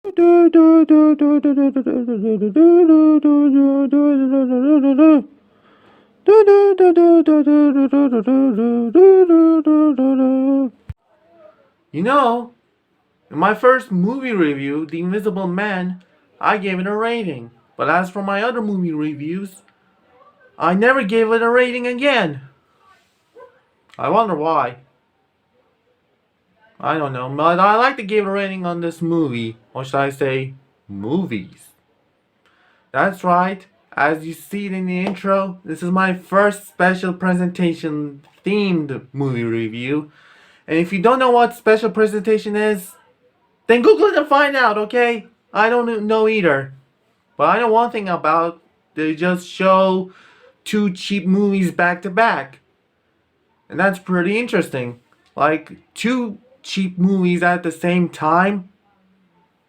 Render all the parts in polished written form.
You know, in my first movie review, The Invisible Man, I gave it a rating. But as for my other movie reviews, I never gave it a rating again. I wonder why. I don't know, but I like to give a rating on this movie. Or should I say, movies. That's right. As you see it in the intro, this is my first special presentation themed movie review. And if you don't know what special presentation is, then Google it and find out, okay? I don't know either. But I know one thing about they just show two cheap movies back to back. And that's pretty interesting. Like two cheap movies at the same time.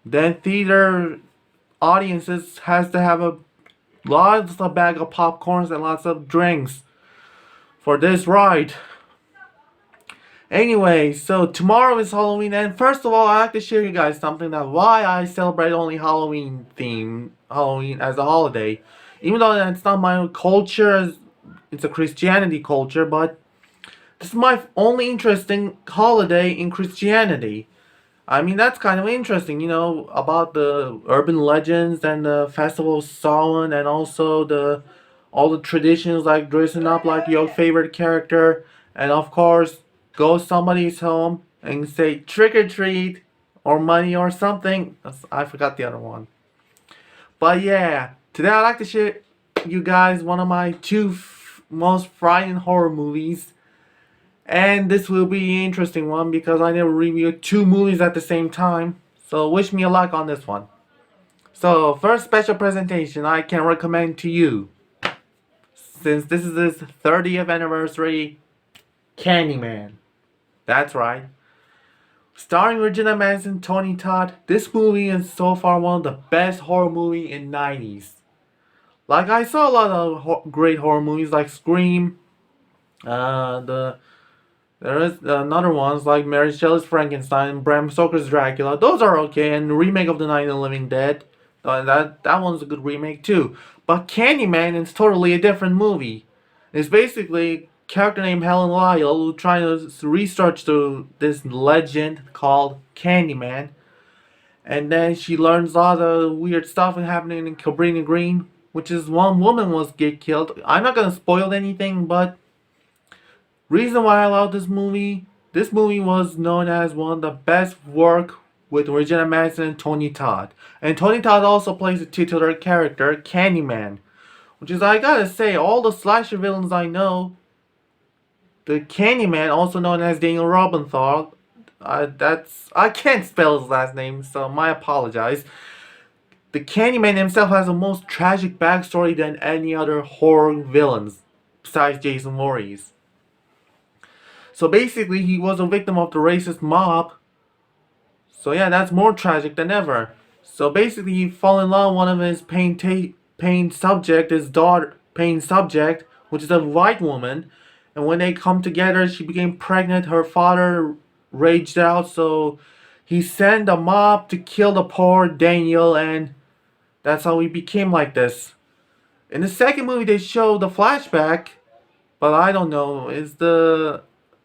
Then theater audiences has to have a lots of bag of popcorns and lots of drinks for this ride. Anyway, so tomorrow is Halloween, and first of all, I like to share you guys something that why I celebrate only Halloween as a holiday, even though that's not my culture, it's a Christianity culture, but this is my only interesting holiday in Christianity. I mean, that's kind of interesting, about the urban legends and the festival of Samhain, and also the all the traditions like dressing up like your favorite character, and of course go somebody's home and say trick or treat or money or something. I forgot the other one. But yeah, today I'd like to share you guys one of my two most frightening horror movies. And this will be an interesting one because I never reviewed two movies at the same time. So wish me a luck on this one. So first special presentation I can recommend to you, since this is his 30th anniversary, Candyman. That's right. Starring Regina Manson, Tony Todd, this movie is so far one of the best horror movie in 90s. Like I saw a lot of great horror movies like Scream, there is another ones like Mary Shelley's Frankenstein, Bram Stoker's Dracula. Those are okay, and the remake of The Night of the Living Dead. That one's a good remake too. But Candyman is totally a different movie. It's basically a character named Helen Lyle who trying to research this legend called Candyman, and then she learns all the weird stuff happening in Cabrini Green, which is one woman was get killed. I'm not gonna spoil anything, but reason why I love this movie was known as one of the best work with Regina Manson and Tony Todd. And Tony Todd also plays the titular character, Candyman. Which is, I gotta say, all the slasher villains I know, the Candyman, also known as Daniel Robenthal, I can't spell his last name, so I apologize. The Candyman himself has a most tragic backstory than any other horror villains, besides Jason Voorhees. So basically, he was a victim of the racist mob. So yeah, that's more tragic than ever. So basically, he fell in love with one of his pain subject, his daughter, pain subject, which is a white woman. And when they come together, she became pregnant. Her father raged out, so he sent a mob to kill the poor Daniel, and that's how he became like this. In the second movie, they show the flashback, but I don't know.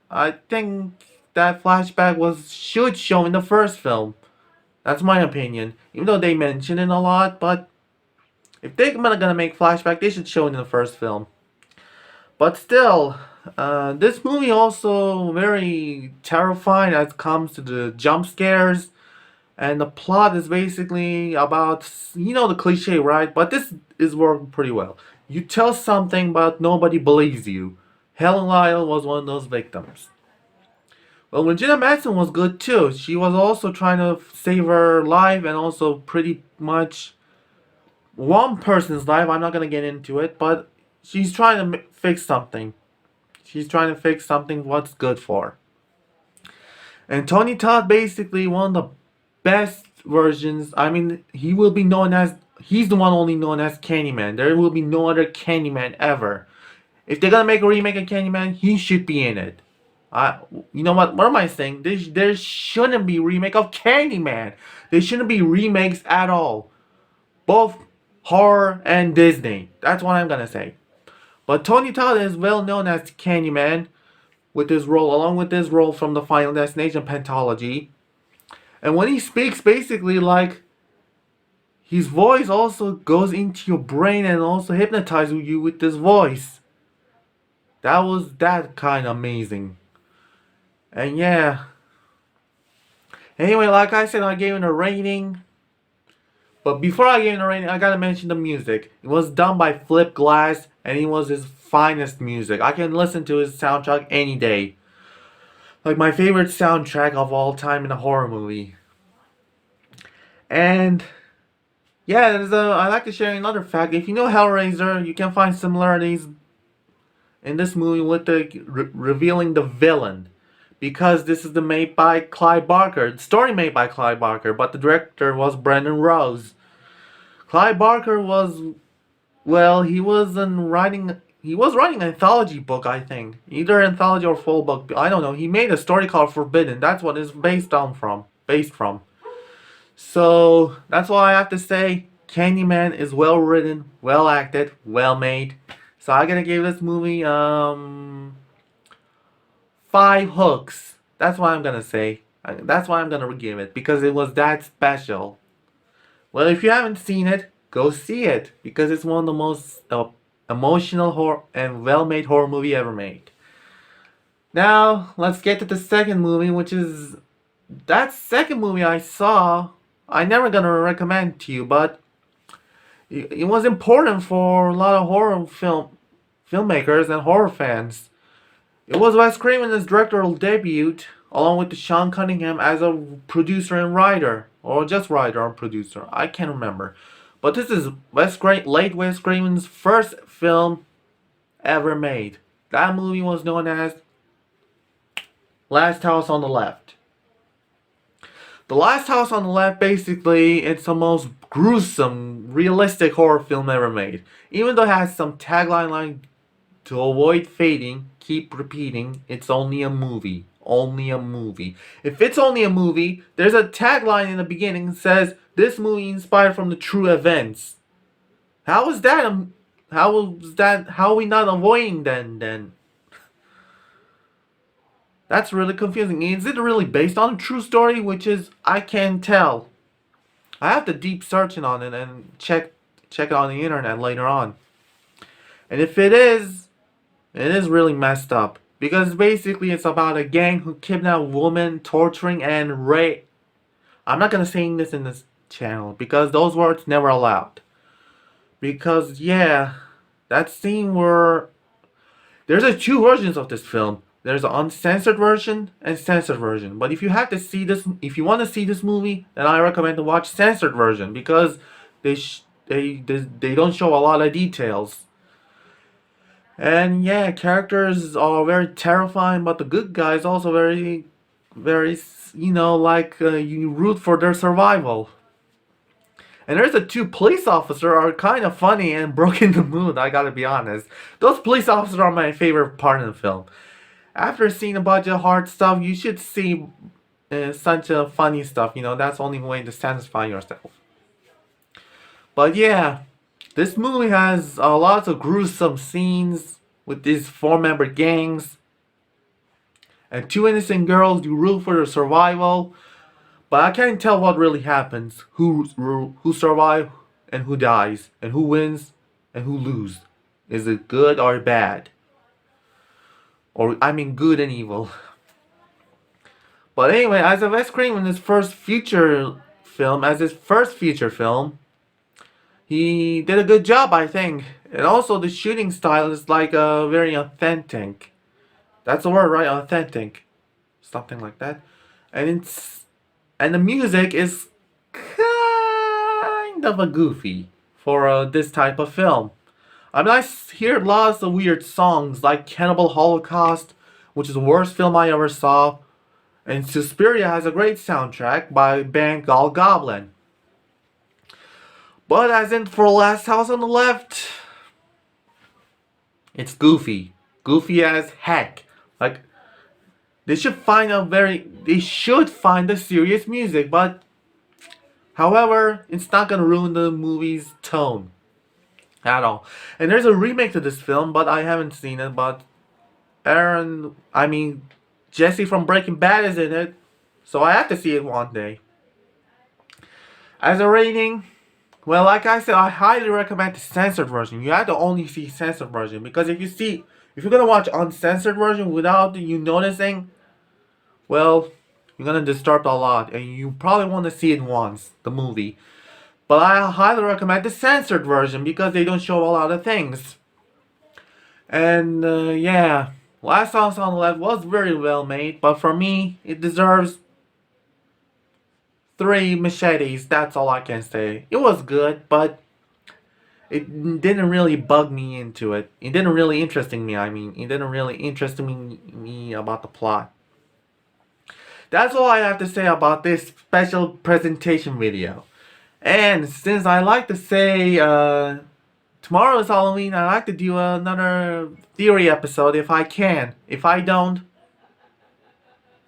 I think that flashback should show in the first film. That's my opinion. Even though they mention it a lot, but if they're gonna make flashback, they should show it in the first film. But still, this movie also very terrifying as it comes to the jump scares. And the plot is basically about, the cliche, right? But this is working pretty well. You tell something, but nobody believes you. Helen Lyle was one of those victims. Well, Regina Manson was good too. She was also trying to save her life and also pretty much one person's life. I'm not going to get into it, but she's trying to fix something. She's trying to fix something what's good for. And Tony Todd basically one of the best versions. I mean, he's the one only known as Candyman. There will be no other Candyman ever. If they're gonna make a remake of Candyman, he should be in it. I, you know what? What am I saying? There shouldn't be remake of Candyman. There shouldn't be remakes at all. Both horror and Disney. That's what I'm gonna say. But Tony Todd is well known as Candyman with his role, along with his role from the Final Destination Pentology. And when he speaks, basically, like, his voice also goes into your brain and also hypnotizes you with this voice. That was that kind of amazing. And yeah. Anyway, like I said, I gave it a rating. But before I gave it a rating, I gotta mention the music. It was done by Flip Glass, and it was his finest music. I can listen to his soundtrack any day. Like my favorite soundtrack of all time in a horror movie. And yeah, I like to share another fact. If you know Hellraiser, you can find similarities in this movie with the revealing the villain. Because this is the made by Clive Barker. The story made by Clive Barker, but the director was Brendan Rose. Clive Barker was, well, he was writing an anthology book, I think. Either anthology or full book. I don't know. He made a story called Forbidden. That's what it's based from. So that's why I have to say Candyman is well written, well acted, well made. So I gotta give this movie 5 hooks. That's what I'm gonna say. That's why I'm gonna give it, because it was that special. Well, if you haven't seen it, go see it, because it's one of the most emotional horror and well-made horror movie ever made. Now let's get to the second movie, which is that second movie I saw. I never gonna recommend to you, but it was important for a lot of horror filmmakers and horror fans. It was Wes Craven's directorial debut, along with Sean Cunningham as a producer and writer, or just writer or producer. I can't remember, but this is late Wes Craven's first film ever made. That movie was known as Last House on the Left. The Last House on the Left, basically, it's the most gruesome, realistic horror film ever made. Even though it has some tagline like, to avoid fading, keep repeating, it's only a movie. Only a movie. If it's only a movie, there's a tagline in the beginning that says, this movie inspired from the true events. How is that, how are we not avoiding then? That's really confusing. Is it really based on a true story? Which is, I can't tell. I have to deep searching on it and check it on the internet later on. And if it is really messed up. Because basically it's about a gang who kidnap women, torturing and rape. I'm not gonna say this in this channel because those words never allowed. Because yeah, that scene where there's two versions of this film. There's an uncensored version and censored version. But if you want to see this movie, then I recommend to watch censored version because they don't show a lot of details. And yeah, characters are very terrifying, but the good guys also very, very, you root for their survival. And there's the two police officers are kind of funny and broke in the mood, I gotta be honest. Those police officers are my favorite part of the film. After seeing a bunch of hard stuff, you should see such a funny stuff. That's the only way to satisfy yourself. But yeah, this movie has lots of gruesome scenes with these 4-member gangs and 2 innocent girls who root for their survival. But I can't tell what really happens, who survives and who dies, and who wins and who loses. Is it good or bad? Or, I mean, good and evil. But anyway, as a Wes Craven, his first feature film, he did a good job, I think. And also, the shooting style is like very authentic. That's the word, right? Authentic, something like that. And the music is kind of a goofy for this type of film. I mean, I hear lots of weird songs like Cannibal Holocaust, which is the worst film I ever saw. And Suspiria has a great soundtrack by band Gall Goblin. But as in for Last House on the Left, it's goofy. Goofy as heck. Like, They should find the serious music, but however, it's not gonna ruin the movie's tone at all. And there's a remake to this film, but I haven't seen it. But Jesse from Breaking Bad is in it, so I have to see it one day. As a rating, well, like I said, I highly recommend the censored version. You have to only see censored version because if you're gonna watch uncensored version without you noticing, well, you're gonna disturb a lot, and you probably want to see it once, the movie. But I highly recommend the censored version because they don't show a lot of things. And yeah, Last House on the Left was very well made, but for me, it deserves 3 machetes. That's all I can say. It was good, but it didn't really bug me into it. It didn't really interesting me. It didn't really interest me about the plot. That's all I have to say about this special presentation video. And since I like to say tomorrow is Halloween, I like to do another theory episode if I can. If I don't,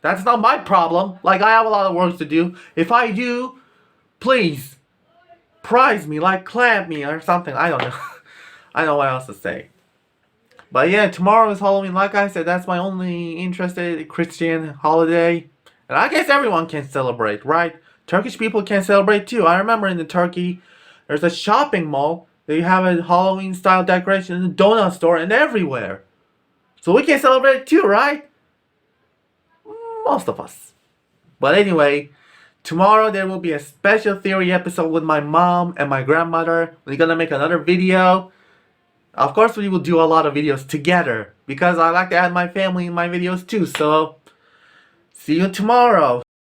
that's not my problem. Like, I have a lot of work to do. If I do, please prize me, like clamp me or something. I don't know. I don't know what else to say. But yeah, tomorrow is Halloween. Like I said, that's my only interested Christian holiday. And I guess everyone can celebrate, right? Turkish people can celebrate too. I remember in the Turkey, there's a shopping mall. They have a Halloween style decoration in the donut store and everywhere. So we can celebrate too, right? Most of us. But anyway, tomorrow there will be a special theory episode with my mom and my grandmother. We're gonna make another video. Of course, we will do a lot of videos together because I like to add my family in my videos too. So, see you tomorrow.